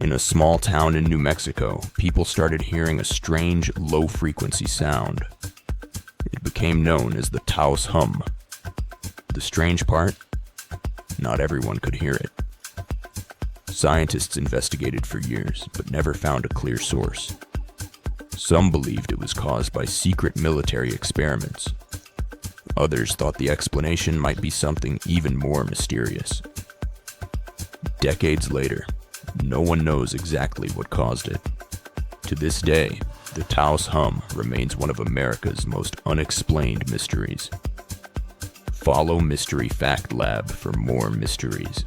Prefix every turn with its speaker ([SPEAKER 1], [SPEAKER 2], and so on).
[SPEAKER 1] In a small town in New Mexico, people started hearing a strange, low-frequency sound. It became known as the Taos Hum. The strange part? Not everyone could hear it. Scientists investigated for years, but never found a clear source. Some believed it was caused by secret military experiments. Others thought the explanation might be something even more mysterious. Decades later, no one knows exactly what caused it. To this day, the Taos Hum remains one of America's most unexplained mysteries. Follow Mystery Fact Lab for more mysteries.